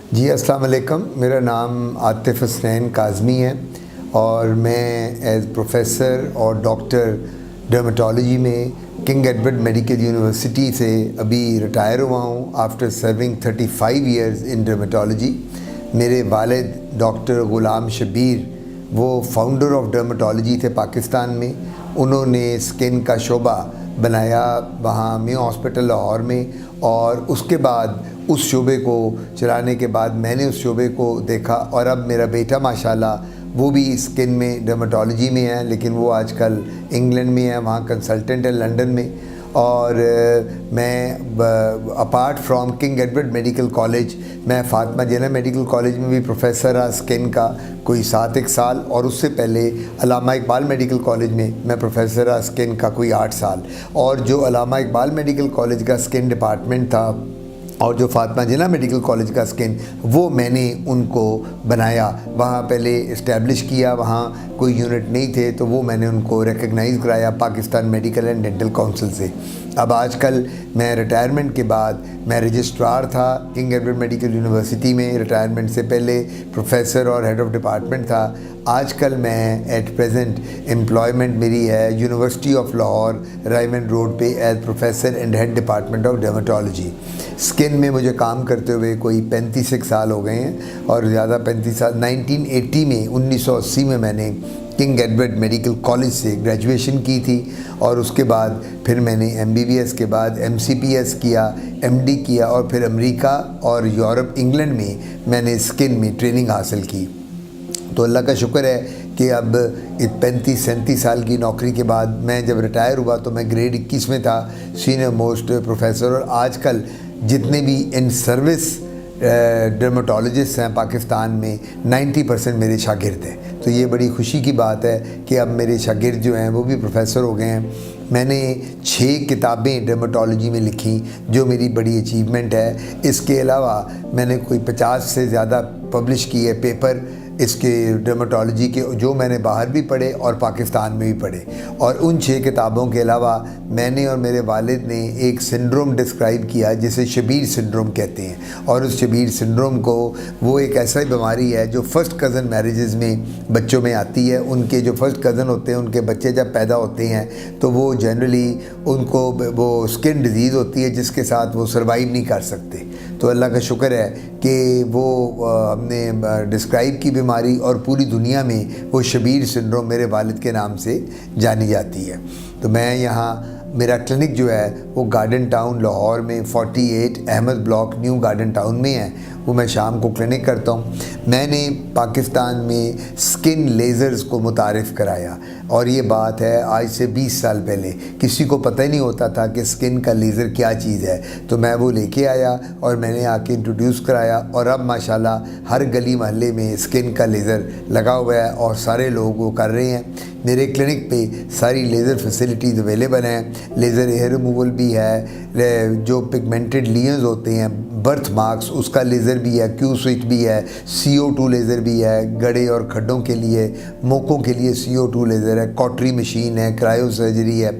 जी अस्सलाम वालेकुम। मेरा नाम आतिफ़ हसनैन काज़मी है और मैं एज़ प्रोफेसर और डॉक्टर डर्मेटोलॉजी में किंग एडवर्ड मेडिकल यूनिवर्सिटी से अभी रिटायर हुआ हूँ after serving 35 years in dermatology. मेरे वालिद डॉक्टर ग़ुलाम शबीर वो फाउंडर ऑफ डर्मेटोलॉजी थे पाकिस्तान में। उन्होंने स्किन का शोबा बनाया वहाँ मेयो हॉस्पिटल लाहौर में, और उसके बाद उस शोबे को चलाने के बाद मैंने उस शोबे को देखा। और अब मेरा बेटा माशाल्लाह वो भी स्किन में डर्मेटोलॉजी में है, लेकिन वो आजकल इंग्लैंड में है, वहाँ कंसल्टेंट है लंदन में। और मैं apart from king Edward medical college, मैं फातिमा ज़ैनब मेडिकल कॉलेज में भी प्रोफेसर रहा स्किन का कोई 7 साल, और उससे पहले अल्लामा इकबाल मेडिकल कॉलेज में मैं प्रोफेसर रहा स्किन का कोई 8 साल। और जो अल्लामा इकबाल मेडिकल कॉलेज का स्किन डिपार्टमेंट था और जो फातिमा ज़ैनब मेडिकल कॉलेज का स्किन, वो मैंने उनको बनाया, वहाँ पहले इस्टेब्लिश किया। वहाँ कोई यूनिट नहीं थे तो वो मैंने उनको रिकग्नाइज़ कराया Pakistan medical and dental council से। अब आजकल मैं रिटायरमेंट के बाद मैं रजिस्ट्रार था किंग एडवर्ड मेडिकल यूनिवर्सिटी में, रिटायरमेंट से पहले प्रोफेसर और हेड ऑफ डिपार्टमेंट था। आजकल मैं एट प्रेजेंट एम्प्लॉयमेंट मेरी है university of Lahore Raymond road पे as professor and head department of dermatology. Skin में मुझे काम करते हुए कोई 35 साल हो गए हैं, और ज़्यादा 35 साल 1980 में 1980 में मैंने किंग एडवर्ड मेडिकल कॉलेज से ग्रेजुएशन की थी, और उसके बाद फिर मैंने MBBS के बाद MCPS किया, MD किया, और फिर अमेरिका और यूरोप इंग्लैंड में मैंने स्किन में ट्रेनिंग हासिल की। तो अल्लाह का शुक्र है कि अब 35-37 साल की नौकरी के बाद मैं जब रिटायर हुआ तो मैं ग्रेड 21 में था, सीनियर मोस्ट प्रोफेसर। और आजकल जितने भी इन सर्विस डर्मेटोलॉजिस्ट हैं पाकिस्तान में 90% मेरे शागिर्द हैं। तो ये बड़ी खुशी की बात है कि अब मेरे शागिर्द जो हैं वो भी प्रोफेसर हो गए हैं। मैंने 6 किताबें डर्मेटोलॉजी में लिखी जो मेरी बड़ी अचीवमेंट है। इसके अलावा मैंने कोई 50 से ज़्यादा पब्लिश किए पेपर इसके डर्मेटोलॉजी के, जो मैंने बाहर भी पढ़े और पाकिस्तान में भी पढ़े। और उन 6 किताबों के अलावा मैंने और मेरे वालिद ने एक सिंड्रोम डिस्क्राइब किया जिसे शबीर सिंड्रोम कहते हैं। और उस शबीर सिंड्रोम को, वो एक ऐसा बीमारी है जो फर्स्ट कज़न मैरिजेज़ में बच्चों में आती है। उनके जो फर्स्ट कज़न होते हैं, उनके बच्चे जब पैदा होते हैं तो वो जनरली उनको वो स्किन डिजीज़ होती है जिसके साथ वो सर्वाइव नहीं कर सकते। तो अल्लाह का शुक्र है कि वो हमने डिस्क्राइब की बीमारी, और पूरी दुनिया में वो शबीर सिंड्रोम मेरे वालिद के नाम से जानी जाती है। तो मैं यहाँ, मेरा क्लिनिक जो है वो गार्डन टाउन लाहौर में 48 Ahmad block new garden town में है। वो मैं शाम को क्लिनिक करता हूँ। मैंने पाकिस्तान में स्किन लेज़र्स को मुतारिफ़ कराया, और ये बात है आज से 20 साल पहले। किसी को पता ही नहीं होता था कि स्किन का लेज़र क्या चीज़ है, तो मैं वो लेके आया और मैंने आके इंट्रोड्यूस कराया। और अब माशाल्लाह हर गली मोहल्ले में स्किन का लेज़र लगा हुआ है और सारे लोग वो कर रहे हैं। मेरे क्लिनिक पे सारी लेज़र फैसिलिटीज़ अवेलेबल हैं। लेज़र हेयर रिमूवल भी है, जो पिगमेंटेड लीजन्स होते हैं, बर्थ मार्क्स, उसका लेज़र भी है, क्यू स्विच भी है, CO2 लेज़र भी है, गड़े और खड्डों के लिए, मोकों के लिए CO2 लेज़र है, कॉटरी मशीन है, क्रायो सर्जरी है।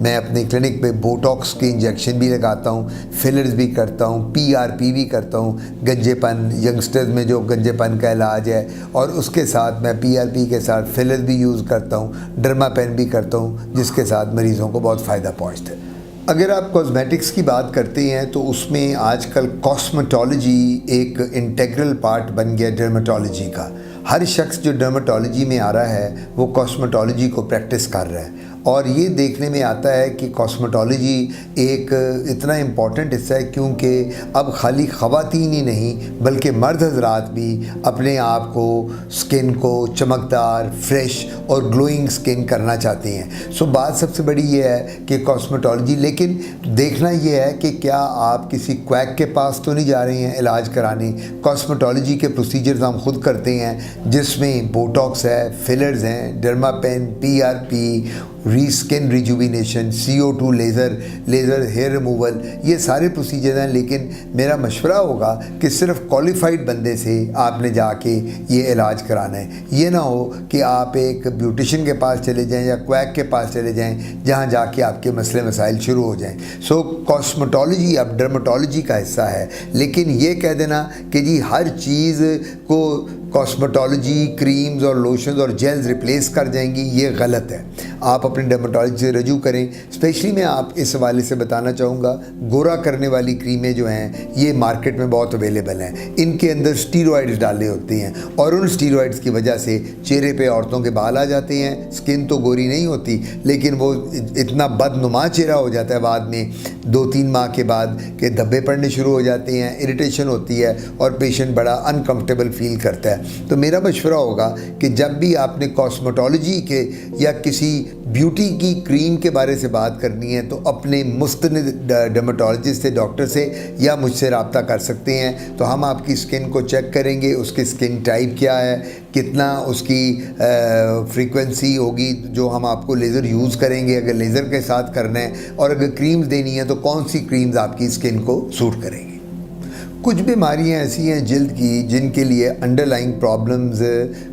मैं अपने क्लिनिक पे बोटॉक्स के इंजेक्शन भी लगाता हूँ, फिलर्स भी करता हूँ, PRP भी करता हूँ, गंजेपन, यंगस्टर्स में जो गंजेपन का इलाज है, और उसके साथ मैं PRP के साथ फिलर भी यूज़ करता हूँ, डर्मापेन भी करता हूँ, जिसके साथ मरीज़ों को बहुत फ़ायदा पहुँचता है। अगर आप कॉस्मेटिक्स की बात करते हैं तो उसमें आजकल कॉस्मेटोलॉजी एक इंटीग्रल पार्ट बन गया डर्मेटोलॉजी का। हर शख्स जो डर्मेटोलॉजी में आ रहा है वो कॉस्मेटोलॉजी को प्रैक्टिस कर रहा है, और ये देखने में आता है कि कॉस्मेटोलॉजी एक इतना इम्पॉर्टेंट हिस्सा है, क्योंकि अब खाली ख़वातीन ही नहीं बल्कि मर्द हज़रात भी अपने आप को, स्किन को चमकदार, फ्रेश और ग्लोइंग स्किन करना चाहते हैं। सो बात सबसे बड़ी ये है कि कॉस्मेटोलॉजी, लेकिन देखना ये है कि क्या आप किसी क्वैक के पास तो नहीं जा रहे हैं इलाज कराने। कॉस्मेटोलॉजी के प्रोसीजर्स हम खुद करते हैं, जिसमें बोटॉक्स है, फिलर्स हैं, dermapen, PRP, skin rejuvenation, CO2 laser hair removal, ये सारे प्रोसीजर हैं। लेकिन मेरा मशवरा होगा कि सिर्फ क्वालिफाइड बंदे से आपने जाके ये इलाज कराना है। ये ना हो कि आप एक ब्यूटिशियन के पास चले जाएं या क्वैक के पास चले जाएं, जहाँ जाके आपके मसले मसाइल शुरू हो जाएं। सो कॉस्मेटोलॉजी अब डर्मेटोलॉजी का हिस्सा है, लेकिन ये कह देना कि जी हर चीज़ को कॉस्मेटोलॉजी क्रीम्स और लोशंस और जेल्स रिप्लेस कर जाएंगी, ये गलत है। आप अपने डर्मेटोलॉजी से रजू करें। स्पेशली मैं आप इस हवाले से बताना चाहूँगा, गोरा करने वाली क्रीमें जो हैं ये मार्केट में बहुत अवेलेबल हैं। इनके अंदर स्टीरॉइड्स डाले होते हैं और उन स्टीरॉइड्स की वजह से चेहरे पे औरतों के बाल आ जाते हैं। स्किन तो गोरी नहीं होती, लेकिन वो इतना बदनुमा चेहरा हो जाता है बाद में 2-3 माह के बाद कि धब्बे पड़ने शुरू हो जाते हैं, इरिटेशन होती है और पेशेंट बड़ा अनकम्फर्टेबल फील करता है। तो मेरा मशवरा होगा कि जब भी आपने कॉस्मेटोलॉजी के या किसी ब्यूटी की क्रीम के बारे से बात करनी है तो अपने मुस्तनिद डर्मेटोलॉजिस्ट से, डॉक्टर से या मुझसे रब्ता कर सकते हैं। तो हम आपकी स्किन को चेक करेंगे, उसकी स्किन टाइप क्या है, कितना उसकी फ्रीक्वेंसी होगी जो हम आपको लेज़र यूज़ करेंगे अगर लेज़र के साथ करना है, और अगर क्रीम्स देनी है तो कौन सी क्रीम्स आपकी स्किन को सूट करेंगी। कुछ बीमारियां ऐसी हैं जिल्द की जिनके लिए अंडरलाइंग प्रॉब्लम्स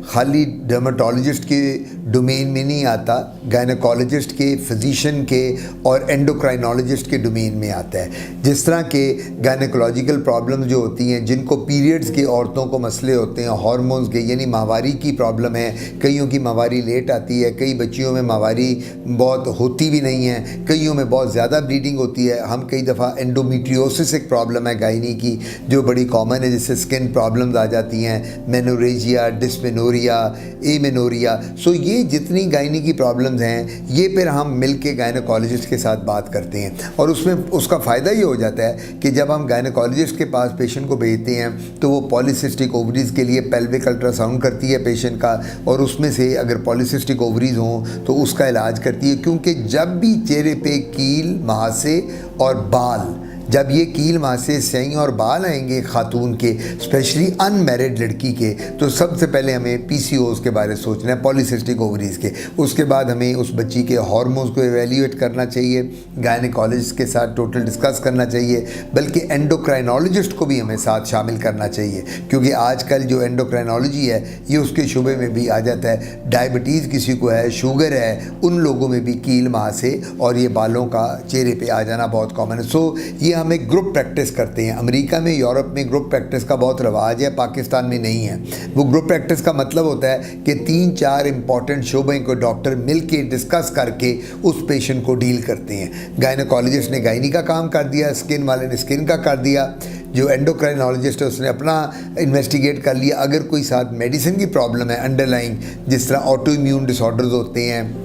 खाली डर्मेटोलॉजिस्ट के डोमेन में नहीं आता, गायनेकोलॉजिस्ट के, फिजिशियन के और एंडोक्राइनोलॉजिस्ट के डोमेन में आता है। जिस तरह के गायनेकोलॉजिकल प्रॉब्लम्स जो होती हैं, जिनको पीरियड्स के औरतों को मसले होते हैं, हार्मोन्स के यानी माहवारी की प्रॉब्लम है, कईयों की माहवारी लेट आती है, कई बच्चियों में माहवारी बहुत होती भी नहीं है, कईयों में बहुत ज़्यादा ब्लीडिंग होती है। हम कई दफ़ा एंडोमेट्रियोसिस एक प्रॉब्लम है गायनी की जो बड़ी कॉमन है, जिससे स्किन प्रॉब्लम्स आ जाती हैं, मेनोरेजिया, डिस्मेनोरिया, एमेनोरिया। सो ये जितनी गायनी की प्रॉब्लम्स हैं ये फिर हम मिल के गायनेकोलॉजिस्ट के साथ बात करते हैं और उसमें उसका फ़ायदा ये हो जाता है कि जब हम गायनेकोलॉजिस्ट के पास पेशेंट को भेजते हैं तो वो पॉलीसिस्टिक ओवरीज़ के लिए पेल्विक अल्ट्रासाउंड करती है पेशेंट का, और उसमें से अगर पॉलीसिस्टिक ओवरीज़ हों तो उसका इलाज करती है। क्योंकि जब भी चेहरे पे कील, महासे और बाल, जब ये कील महासे, स्याही और बाल आएंगे खातून के, स्पेशली अनमैरिड लड़की के, तो सबसे पहले हमें PCOS के बारे में सोचना है, पॉलीसिस्टिक ओवरीज़ के। उसके बाद हमें उस बच्ची के हार्मोन्स को एवेल्यूएट करना चाहिए, गायनेकोलॉजिस्ट के साथ टोटल डिस्कस करना चाहिए, बल्कि एंडोक्राइनोलॉजिस्ट को भी हमें साथ शामिल करना चाहिए, क्योंकि आजकल जो एंडोक्राइनोलॉजी है ये उसके शुबे में भी आ जाता है। डायबिटीज़ किसी को है, शुगर है, उन लोगों में भी कील महासे और ये बालों का चेहरे पर आ जाना बहुत कॉमन है। सो ये हम एक ग्रुप प्रैक्टिस करते हैं। अमेरिका में, यूरोप में ग्रुप प्रैक्टिस का बहुत रवाज है, पाकिस्तान में नहीं है। वो ग्रुप प्रैक्टिस का मतलब होता है कि 3-4 इंपॉर्टेंट शोबे को डॉक्टर मिल के डिस्कस करके उस पेशेंट को डील करते हैं। गायनेकोलॉजिस्ट ने गायनी का काम कर दिया, स्किन वाले ने स्किन का कर दिया, जो एंडोक्राइनोलॉजिस्ट है उसने अपना इन्वेस्टिगेट कर लिया। अगर कोई साथ मेडिसिन की प्रॉब्लम है अंडरलाइंग, जिस तरह ऑटो इम्यून डिसऑर्डर्स होते हैं,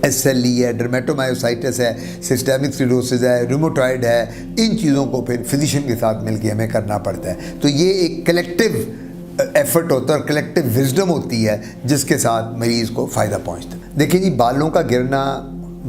SLE है, डर्मेटोमायोसाइटिस है, सिस्टेमिक स्क्लेरोसिस है, रूमेटॉइड है, इन चीज़ों को फिर फिजिशियन के साथ मिलकर हमें करना पड़ता है। तो ये एक कलेक्टिव एफर्ट होता है और कलेक्टिव विजडम होती है जिसके साथ मरीज़ को फ़ायदा पहुंचता है। देखिए जी, बालों का गिरना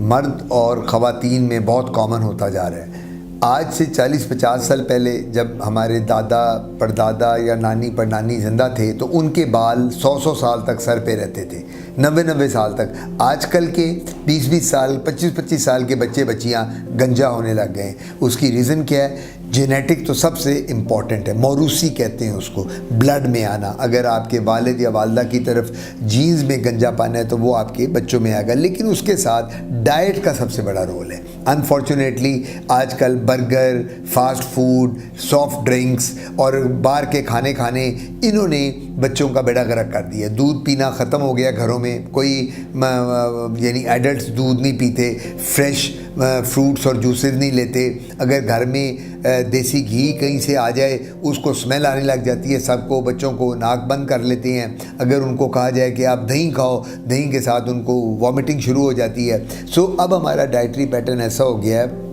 मर्द और ख़वातीन में बहुत कॉमन होता जा रहा है। आज से 40-50 साल पहले जब हमारे दादा परदादा या नानी परनानी ज़िंदा थे तो उनके बाल 100-100 साल तक सर पे रहते थे, 90-90 साल तक। आजकल के 20-20 साल, 25-25 साल के बच्चे बच्चियां गंजा होने लग गए। उसकी रीज़न क्या है? जेनेटिक तो सबसे इम्पॉर्टेंट है, मौरूसी कहते हैं उसको, ब्लड में आना। अगर आपके वालिद या वालदा की तरफ जीन्स में गंजा पाना है तो वो आपके बच्चों में आएगा, लेकिन उसके साथ डाइट का सबसे बड़ा रोल है। अनफॉर्चुनेटली आजकल burger, fast food, soft drinks और बाहर के खाने इन्होंने बच्चों का बेड़ा गर्क कर दिया। दूध पीना ख़त्म हो गया घरों में, कोई यानी एडल्ट्स दूध नहीं पीते, फ्रेश फ्रूट्स और जूसेस नहीं लेते। अगर घर में देसी घी कहीं से आ जाए उसको स्मेल आने लग जाती है, सबको, बच्चों को नाक बंद कर लेते हैं। अगर उनको कहा जाए कि आप दही खाओ, दही के साथ उनको वॉमिटिंग शुरू हो जाती है। सो अब हमारा डाइटरी पैटर्न ऐसा हो गया है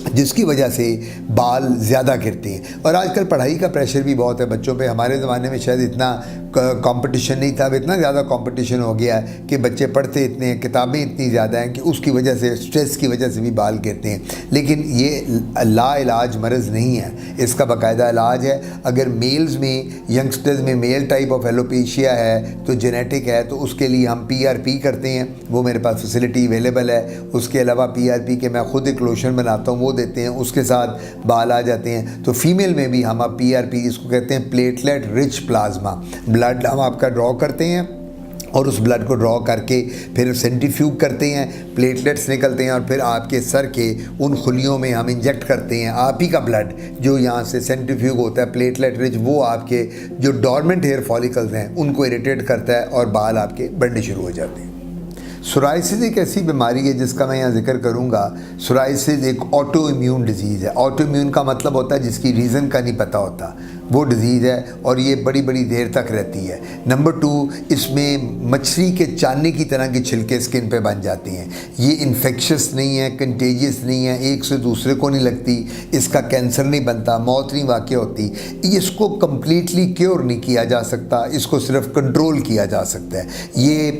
जिसकी वजह से बाल ज़्यादा गिरते हैं। और आजकल पढ़ाई का प्रेशर भी बहुत है बच्चों पे। हमारे ज़माने में शायद इतना कंपटीशन नहीं था। अब इतना ज़्यादा कंपटीशन हो गया है कि बच्चे पढ़ते इतने हैं, किताबें इतनी ज़्यादा हैं कि उसकी वजह से, स्ट्रेस की वजह से भी बाल गिरते हैं। लेकिन ये लाइलाज मर्ज़ नहीं है, इसका बाकायदा इलाज है। अगर मेल्स में, यंगस्टर्स में मेल टाइप ऑफ एलोपेशिया है तो जेनेटिक है, तो उसके लिए हम PRP करते हैं, वो मेरे पास फैसिलिटी अवेलेबल है। उसके अलावा PRP के मैं ख़ुद एक लोशन बनाता हूँ, वो देते हैं, उसके साथ बाल आ जाते हैं। तो फीमेल में भी हम अब PRP, इसको कहते हैं प्लेटलेट रिच प्लाज्मा, ब्लड हम आपका ड्रॉ करते हैं और उस ब्लड को ड्रॉ करके फिर सेंट्रीफ्यूग करते हैं, प्लेटलेट्स निकलते हैं और फिर आपके सर के उन खुलियों में हम इंजेक्ट करते हैं आप ही का ब्लड, जो यहाँ से सेंट्रीफ्यूग होता है प्लेटलेट रिच, वो आपके जो डॉर्मेंट हेयर फॉलिकल्स हैं उनको इरिटेट करता है और बाल आपके बढ़ने शुरू हो जाते हैं। सोराइसिस एक ऐसी बीमारी है जिसका मैं यहाँ जिक्र करूँगा। सोराइसिस एक ऑटो इम्यून डिजीज़ है। ऑटो इम्यून का मतलब होता है जिसकी रीज़न का नहीं पता होता, वो डिज़ीज़ है और ये बड़ी बड़ी देर तक रहती है। नंबर 2, इसमें मछली के चाने की तरह की छिलके स्किन पे बन जाती हैं। ये इन्फेक्शस नहीं है, कंटेजियस नहीं है, एक से दूसरे को नहीं लगती, इसका कैंसर नहीं बनता, मौत नहीं वाक़ होती। इसको कम्प्लीटली क्योर नहीं किया जा सकता, इसको सिर्फ कंट्रोल किया जा सकता है। ये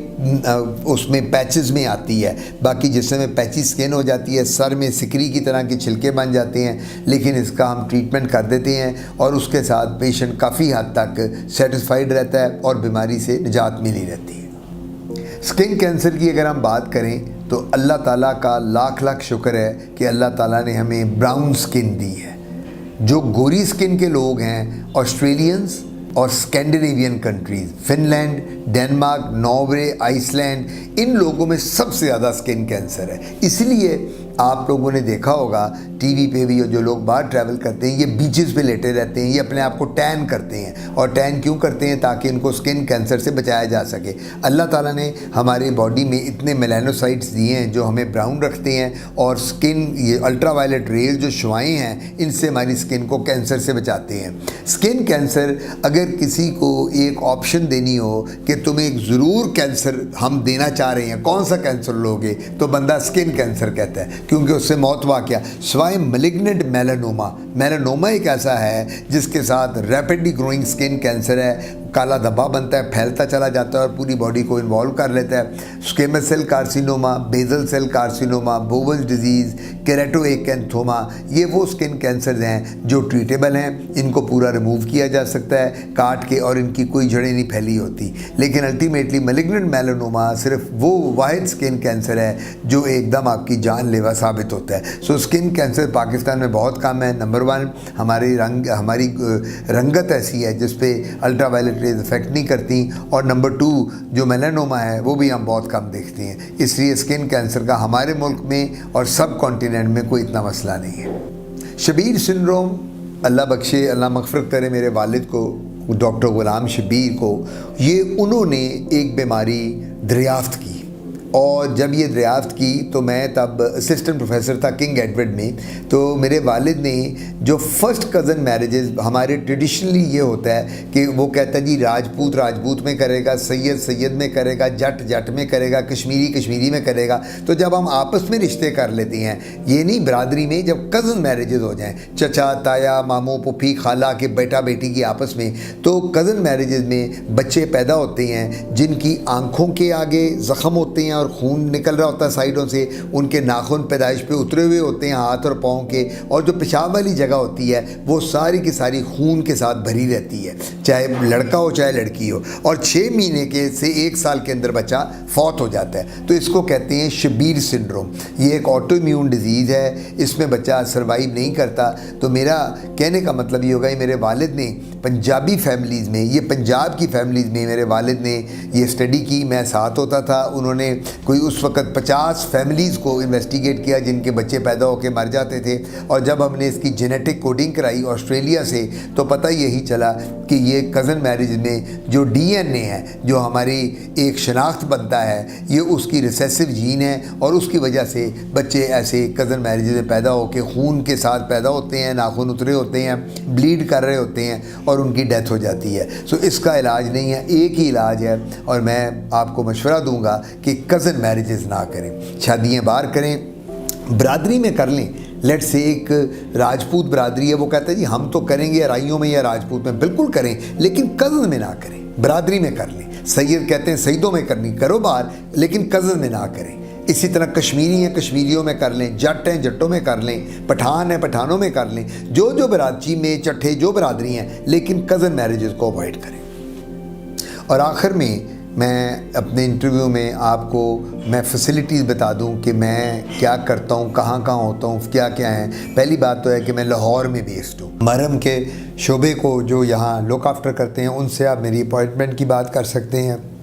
उसमें पैचेस में आती है, बाकी जिसमें पैची स्किन हो जाती है, सर में सिकरी की तरह के छिलके बन जाते हैं, लेकिन इसका हम ट्रीटमेंट कर देते हैं और उसके साथ पेशेंट काफ़ी हद तक सेटिस्फाइड रहता है और बीमारी से निजात मिली रहती है। स्किन कैंसर की अगर हम बात करें तो अल्लाह ताला का लाख लाख शुक्र है कि अल्लाह ताला ने हमें ब्राउन स्किन दी है। जो गोरी स्किन के लोग हैं, ऑस्ट्रेलियंस और Scandinavian countries, Finland, Denmark, Norway, Iceland, इन लोगों में सबसे ज़्यादा स्किन कैंसर है। इसलिए आप लोगों ने देखा होगा टीवी पे भी, जो लोग बाहर ट्रैवल करते हैं ये बीचेस पे लेटे रहते हैं, ये अपने आप को टैन करते हैं। और टैन क्यों करते हैं? ताकि इनको स्किन कैंसर से बचाया जा सके। अल्लाह ताला ने हमारी बॉडी में इतने मेलानोसाइट्स दिए हैं जो हमें ब्राउन रखते हैं, और स्किन, ये अल्ट्रावायलेट रेज जो शुआएँ हैं, इनसे हमारी स्किन को कैंसर से बचाते हैं। स्किन कैंसर, अगर किसी को एक ऑप्शन देनी हो कि तुम्हें एक ज़रूर कैंसर हम देना चाह रहे हैं, कौन सा कैंसर लोगे, तो बंदा स्किन कैंसर कहता है, क्योंकि उससे मौत वाक़या स्वाय मैलिग्नेंट मेलानोमा। मेलानोमा एक ऐसा है जिसके साथ रैपिडली ग्रोइंग स्किन कैंसर है, काला धब्बा बनता है, फैलता चला जाता है और पूरी बॉडी को इन्वॉल्व कर लेता है। Squamous cell carcinoma, basal cell carcinoma, Bowen's disease, keratoacanthoma, ये वो स्किन कैंसर हैं जो ट्रीटेबल हैं। इनको पूरा रिमूव किया जा सकता है काट के, और इनकी कोई जड़ें नहीं फैली होती। लेकिन अल्टीमेटली मैलिग्नेंट मेलानोमा सिर्फ वो वाहिद स्किन कैंसर है जो एकदम आपकी जानलेवा साबित होता है। सो स्किन कैंसर पाकिस्तान में बहुत कम है। नंबर 1, हमारी रंगत ऐसी है जिस पे अल्ट्रावायलेट रेज इफेक्ट नहीं करती, और नंबर 2 जो मेलानोमा है वो भी हम बहुत कम देखते हैं। इसलिए स्किन कैंसर का हमारे मुल्क में और सब कॉन्टिनेंट में कोई इतना मसला नहीं है। शबीर सिंड्रोम, अल्लाह बख्शे, अल्लाह मग़फ़िरत करे मेरे वालिद को, डॉक्टर ग़ुलाम शबीर को, ये उन्होंने एक बीमारी दरियाफ़्त की। और जब ये दरियाफ़्त की तो मैं तब असिस्टेंट प्रोफेसर था किंग एडवर्ड में। तो मेरे वालिद ने जो फर्स्ट कज़न मैरिजेस, हमारे ट्रेडिशनली ये होता है कि वो कहता है जी राजपूत राजपूत में करेगा, सैयद सैयद में करेगा, जट जट में करेगा, कश्मीरी कश्मीरी में करेगा। तो जब हम आपस में रिश्ते कर लेते हैं, ये नहीं बरादरी में, जब कज़न मैरिजेस हो जाएँ, चचा ताया मामू पुफी खाला के बेटा बेटी की आपस में, तो कज़न मैरिजेस में बच्चे पैदा होते हैं जिनकी आँखों के आगे ज़ख़म होते हैं और खून निकल रहा होता है साइडों से, उनके नाखून पैदाइश पे उतरे हुए होते हैं हाथ और पाँव के, और जो पेशाब वाली जगह होती है वो सारी की सारी खून के साथ भरी रहती है, चाहे लड़का हो चाहे लड़की हो। और 6 महीने के से 1 साल के अंदर बच्चा फौत हो जाता है। तो इसको कहते हैं शबीर सिंड्रोम। ये एक ऑटो इम्यून डिजीज़ है, इसमें बच्चा सर्वाइव नहीं करता। तो मेरा कहने का मतलब ये होगा, मेरे वालिद ने पंजाबी फैमिलीज़ में, ये पंजाब की फैमिलीज़ में मेरे वालिद ने ये स्टडी की, मैं साथ होता था। उन्होंने कोई उस वक़्त 50 फैमिलीज़ को इन्वेस्टिगेट किया जिनके बच्चे पैदा होकर मर जाते थे। और जब हमने इसकी जेनेटिक कोडिंग कराई ऑस्ट्रेलिया से, तो पता यही चला कि ये कज़न मैरिज में जो DNA है, जो हमारी एक शनाख्त बनता है, ये उसकी रिसेसिव जीन है, और उसकी वजह से बच्चे ऐसे कज़न मैरिज में पैदा होकर खून के साथ पैदा होते हैं, नाखून उतरे होते हैं, ब्लीड कर रहे होते हैं और उनकी डेथ हो जाती है। सो इसका इलाज नहीं है, एक ही इलाज है, और मैं आपको मशवरा दूंगा कि कज़न मैरिजेस ना करें, शादियाँ बाहर करें, बरादरी में कर लें। लेट से एक राजपूत बरादरी है, वो कहता है जी हम तो करेंगे राइयों में या राजपूत में, बिल्कुल करें, लेकिन कज़न में ना करें। बरादरी में कर लें। सैयद कहते हैं सईदों में करनी, करो बाहर, लेकिन कज़न में ना करें। इसी तरह कश्मीरी हैं कश्मीरियों में कर लें, जट हैं जट्टों में कर लें, पठान हैं पठानों में कर लें, जो बरादरी में चट्ठे जो बरादरी हैं, लेकिन कज़न मैरिजेस को अवॉइड करें। और आखिर में मैं अपने इंटरव्यू में आपको मैं फैसिलिटीज़ बता दूं कि मैं क्या करता हूं, कहाँ होता हूं, क्या है। पहली बात तो है कि मैं लाहौर में बेस्ड हूँ। महरम के शोबे को जो यहाँ लुक आफ्टर करते हैं, उनसे आप मेरी अपॉइंटमेंट की बात कर सकते हैं।